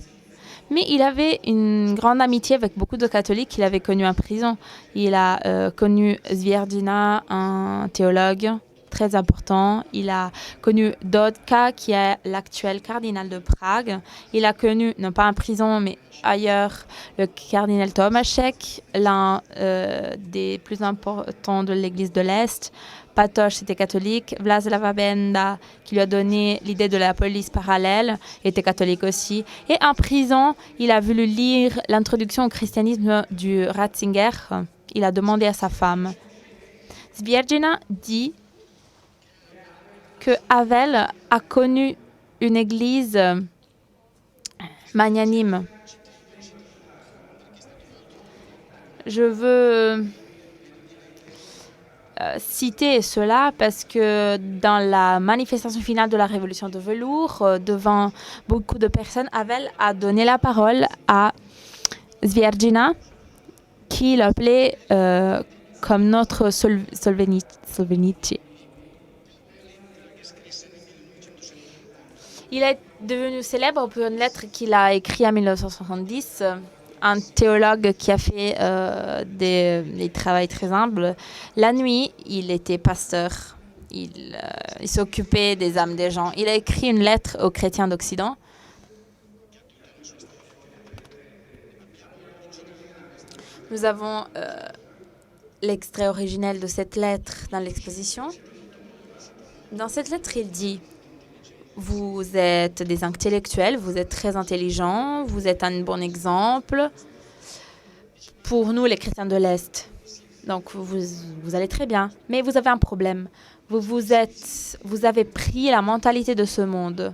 Mais il avait une grande amitié avec beaucoup de catholiques qu'il avait connus en prison. Il a connu Zvierdina, un théologue très important. Il a connu Dodka, qui est l'actuel cardinal de Prague. Il a connu, non pas en prison, mais ailleurs, le cardinal Tomaszek, l'un des plus importants de l'Église de l'Est. Patoš était catholique. Václav Benda, qui lui a donné l'idée de la police parallèle, était catholique aussi. Et en prison, il a voulu lire l'introduction au christianisme du Ratzinger. Il a demandé à sa femme. Zvierdina dit que Havel a connu une église magnanime. Je veux citer cela parce que dans la manifestation finale de la révolution de velours, devant beaucoup de personnes, Havel a donné la parole à Zvierdina, qui l'appelait comme notre Solzhenitsyn. Il est devenu célèbre pour une lettre qu'il a écrite en 1970. Un théologue qui a fait des travaux très humbles. La nuit, il était pasteur. Il s'occupait des âmes des gens. Il a écrit une lettre aux chrétiens d'Occident. Nous avons l'extrait originel de cette lettre dans l'exposition. Dans cette lettre, il dit: vous êtes des intellectuels, vous êtes très intelligents, vous êtes un bon exemple pour nous, les chrétiens de l'Est. Donc, vous allez très bien. Mais vous avez un problème. Vous avez pris la mentalité de ce monde.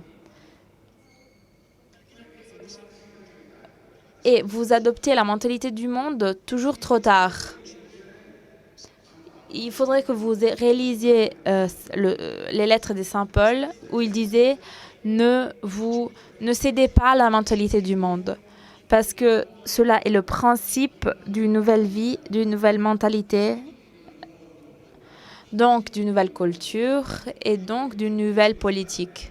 Et vous adoptez la mentalité du monde toujours trop tard. Il faudrait que vous réalisiez les lettres de Saint Paul où il disait ne cédez pas à la mentalité du monde, parce que cela est le principe d'une nouvelle vie, d'une nouvelle mentalité, donc d'une nouvelle culture et donc d'une nouvelle politique.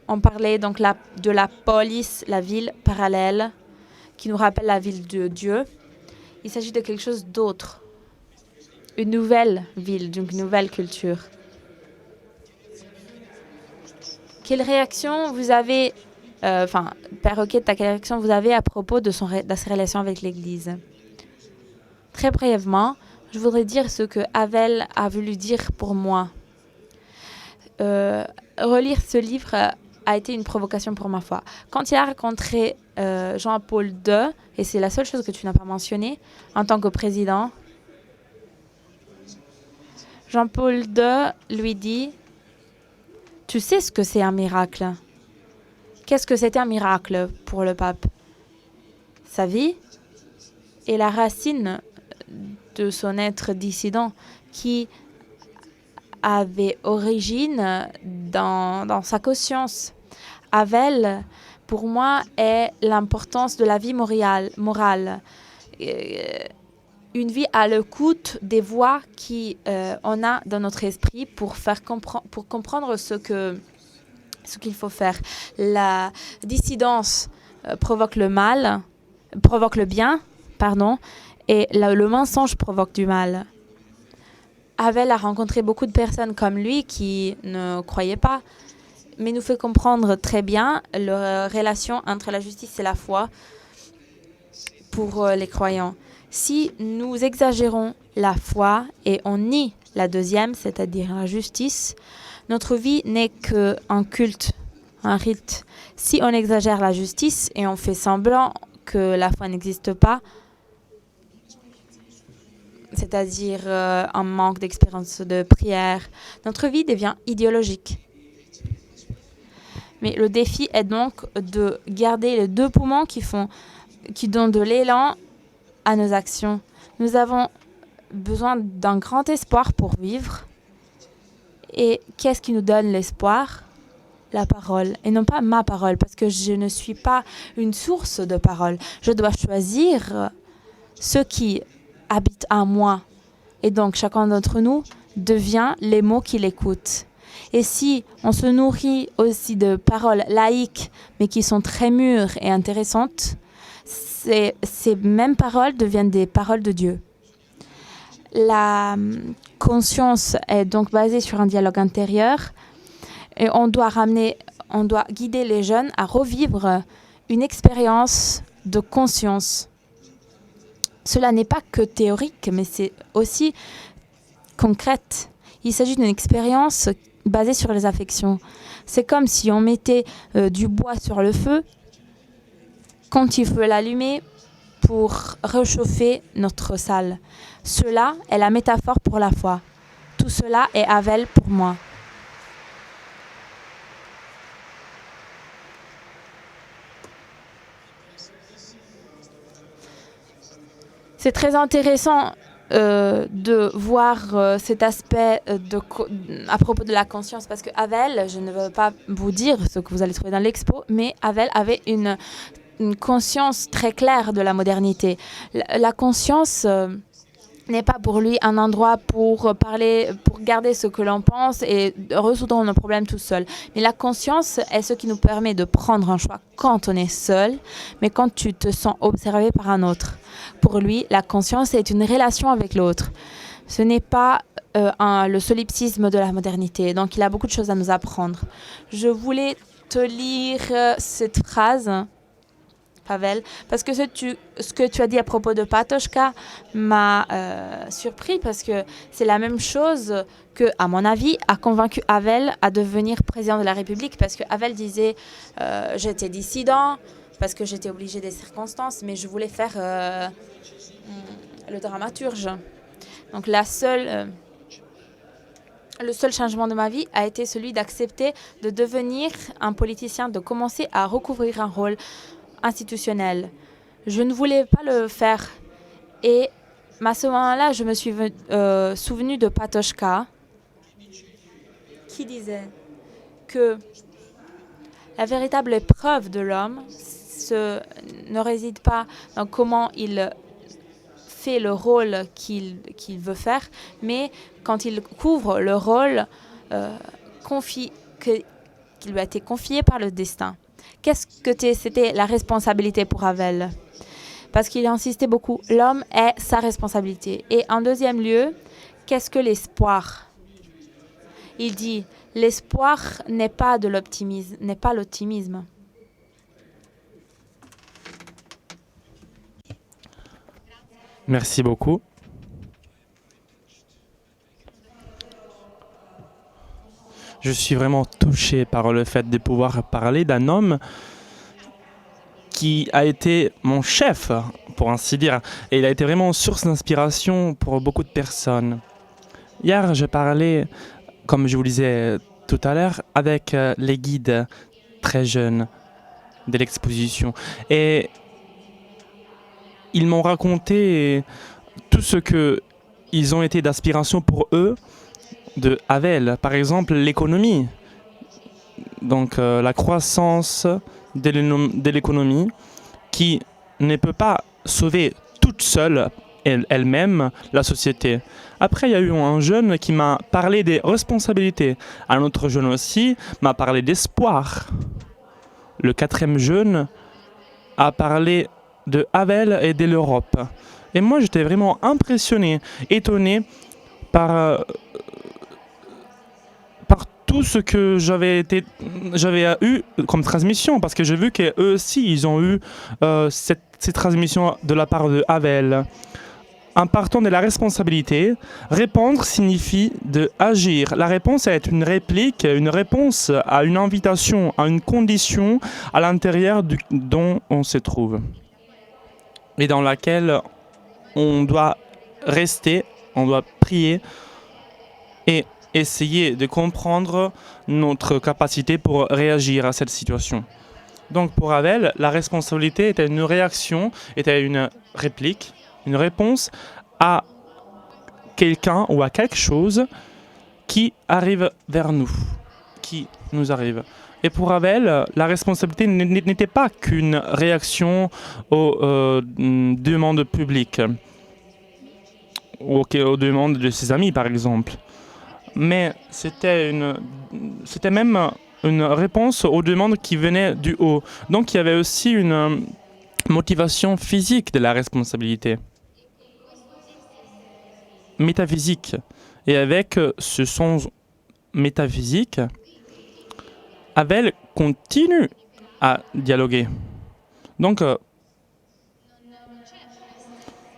On parlait donc de la police, la ville parallèle, qui nous rappelle la ville de Dieu. Il s'agit de quelque chose d'autre, une nouvelle ville, d'une nouvelle culture. Quelle réaction vous avez, Père Roquette, quelle réaction vous avez à propos de sa relation avec l'Église? Très brièvement, je voudrais dire ce que Havel a voulu dire pour moi. Relire ce livre a été une provocation pour ma foi. Quand il a rencontré Jean-Paul II, et c'est la seule chose que tu n'as pas mentionnée, en tant que président, Jean-Paul II lui dit: tu sais ce que c'est un miracle? Qu'est-ce que c'était un miracle pour le pape? Sa vie et la racine de son être dissident qui avait origine dans sa conscience. Havel, pour moi, est l'importance de la vie morale. Une vie à l'écoute des voix qu'on a dans notre esprit pour comprendre ce qu'il faut faire. La dissidence provoque le bien, et le mensonge provoque du mal. Havel a rencontré beaucoup de personnes comme lui qui ne croyaient pas, mais nous fait comprendre très bien la relation entre la justice et la foi pour les croyants. Si nous exagérons la foi et on nie la deuxième, c'est-à-dire la justice, notre vie n'est qu'un culte, un rite. Si on exagère la justice et on fait semblant que la foi n'existe pas, c'est-à-dire un manque d'expérience de prière, notre vie devient idéologique. Mais le défi est donc de garder les deux poumons qui donnent de l'élan à nos actions. Nous avons besoin d'un grand espoir pour vivre Et qu'est-ce qui nous donne l'espoir? La parole, et non pas ma parole, parce que je ne suis pas une source de parole. Je dois choisir ce qui habite en moi. Et donc, chacun d'entre nous devient les mots qu'il écoute. Et si on se nourrit aussi de paroles laïques, mais qui sont très mûres et intéressantes, ces mêmes paroles deviennent des paroles de Dieu. La conscience est donc basée sur un dialogue intérieur. Et on doit guider les jeunes à revivre une expérience de conscience. Cela n'est pas que théorique, mais c'est aussi concrète. Il s'agit d'une expérience basée sur les affections. C'est comme si on mettait du bois sur le feu quand il faut l'allumer pour réchauffer notre salle. Cela est la métaphore pour la foi. Tout cela est Havel pour moi. C'est très intéressant de voir cet aspect à propos de la conscience, parce que Havel, je ne veux pas vous dire ce que vous allez trouver dans l'expo, mais Havel avait une conscience très claire de la modernité. La conscience n'est pas pour lui un endroit pour parler, pour garder ce que l'on pense et résoudre nos problèmes tout seul. Mais la conscience est ce qui nous permet de prendre un choix quand on est seul, mais quand tu te sens observé par un autre. Pour lui, la conscience est une relation avec l'autre. Ce n'est pas le solipsisme de la modernité. Donc, il a beaucoup de choses à nous apprendre. Je voulais te lire cette phrase, Pavel, parce que ce que tu as dit à propos de Patočka m'a surpris, parce que c'est la même chose que, à mon avis, a convaincu Havel à devenir président de la République, parce que Havel disait j'étais dissident, parce que j'étais obligé des circonstances, mais je voulais faire le dramaturge. Donc le seul changement de ma vie a été celui d'accepter de devenir un politicien, de commencer à recouvrir un rôle institutionnel. Je ne voulais pas le faire. Et à ce moment-là, je me suis souvenu de Patočka, qui disait que la véritable épreuve de l'homme ne réside pas dans comment il fait le rôle qu'il veut faire, mais quand il couvre le rôle qui lui a été confié par le destin. Qu'est-ce que c'était la responsabilité pour Havel? Parce qu'il insistait beaucoup, l'homme est sa responsabilité. Et en deuxième lieu, qu'est-ce que l'espoir? Il dit, l'espoir n'est pas l'optimisme. Merci beaucoup. Je suis vraiment touché par le fait de pouvoir parler d'un homme qui a été mon chef, pour ainsi dire. Et il a été vraiment source d'inspiration pour beaucoup de personnes. Hier, je parlais, comme je vous le disais tout à l'heure, avec les guides très jeunes de l'exposition. Et ils m'ont raconté tout ce qu'ils ont été d'inspiration pour eux de Havel. Par exemple, l'économie. Donc la croissance de l'économie qui ne peut pas sauver toute seule elle-même la société. Après, il y a eu un jeune qui m'a parlé des responsabilités. Un autre jeune aussi m'a parlé d'espoir. Le quatrième jeune a parlé de Havel et de l'Europe. Et moi, j'étais vraiment impressionné, étonné par tout ce que j'avais eu comme transmission, parce que j'ai vu qu'eux aussi, ils ont eu cette transmission de la part de Havel. En partant de la responsabilité, répondre signifie de agir. La réponse est une réplique, une réponse à une invitation, à une condition à l'intérieur dont on se trouve et dans laquelle on doit rester, on doit prier et essayer de comprendre notre capacité pour réagir à cette situation. Donc pour Havel, la responsabilité était une réaction, était une réplique, une réponse à quelqu'un ou à quelque chose qui arrive vers nous, qui nous arrive. Et pour Ravel, la responsabilité n'était pas qu'une réaction aux demandes publiques, aux demandes de ses amis par exemple, mais c'était même une réponse aux demandes qui venaient du haut. Donc il y avait aussi une motivation physique de la responsabilité, métaphysique. Et avec ce sens métaphysique, Havel continue à dialoguer. Donc,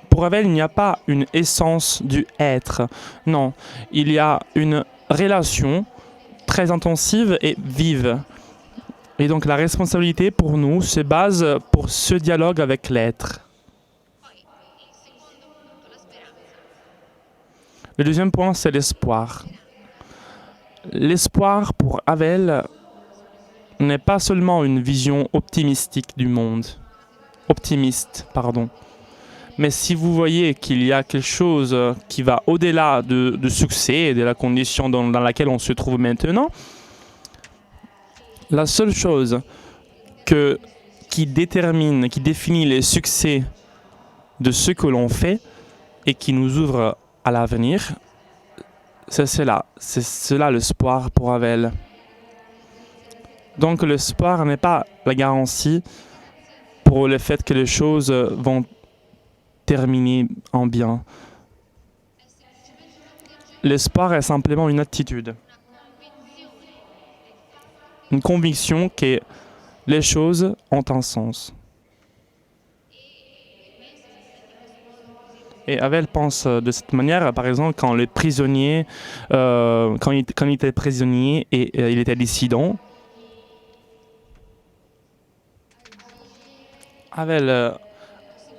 pour Havel, il n'y a pas une essence du être. Non, il y a une relation très intensive et vive. Et donc, la responsabilité pour nous se base pour ce dialogue avec l'être. Le deuxième point, c'est l'espoir. L'espoir pour Havel n'est pas seulement une vision optimiste du monde. Mais si vous voyez qu'il y a quelque chose qui va au-delà de succès et de la condition dans laquelle on se trouve maintenant, la seule chose qui définit les succès de ce que l'on fait et qui nous ouvre à l'avenir, c'est cela l'espoir pour Havel. Donc l'espoir n'est pas la garantie pour le fait que les choses vont terminer en bien. L'espoir est simplement une attitude, une conviction que les choses ont un sens. Et Havel pense de cette manière, par exemple, quand les prisonniers, quand il était prisonnier et il était dissident, Havel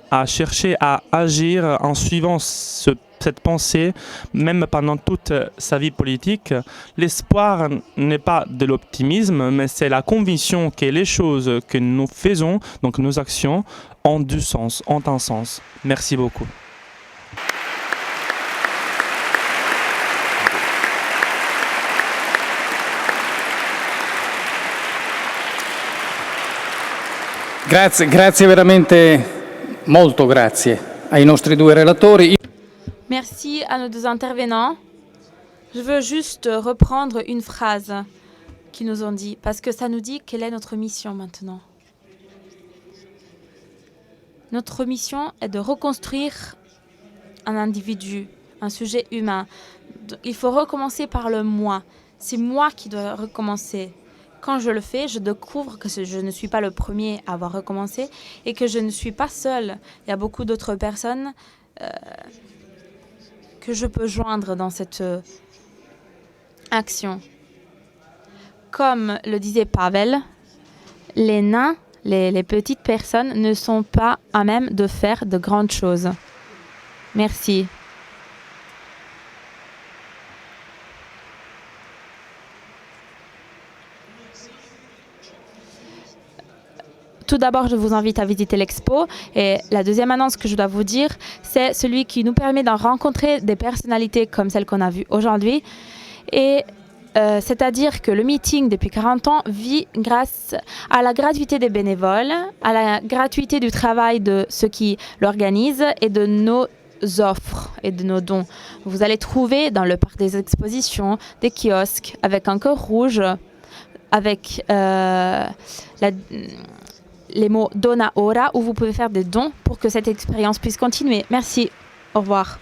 a cherché à agir en suivant cette pensée, même pendant toute sa vie politique. L'espoir n'est pas de l'optimisme, mais c'est la conviction que les choses que nous faisons, donc nos actions, ont du sens, ont un sens. Merci beaucoup. Grazie veramente, molto grazie ai nostri due relatori. Merci à nos deux intervenants. Je veux juste reprendre une phrase qu'ils nous ont dit, parce que ça nous dit quelle est notre mission maintenant. Notre mission est de reconstruire un individu, un sujet humain. Il faut recommencer par le moi. C'est moi qui dois recommencer. Quand je le fais, je découvre que je ne suis pas le premier à avoir recommencé et que je ne suis pas seule. Il y a beaucoup d'autres personnes que je peux joindre dans cette action. Comme le disait Pavel, les nains, les petites personnes ne sont pas à même de faire de grandes choses. Merci. Tout d'abord, je vous invite à visiter l'expo. Et la deuxième annonce que je dois vous dire, c'est celui qui nous permet d'en rencontrer des personnalités comme celles qu'on a vues aujourd'hui. Et c'est-à-dire que le meeting, depuis 40 ans, vit grâce à la gratuité des bénévoles, à la gratuité du travail de ceux qui l'organisent et de nos offres et de nos dons. Vous allez trouver dans le parc des expositions des kiosques avec un cœur rouge, avec les mots Dona Ora, où vous pouvez faire des dons pour que cette expérience puisse continuer. Merci. Au revoir.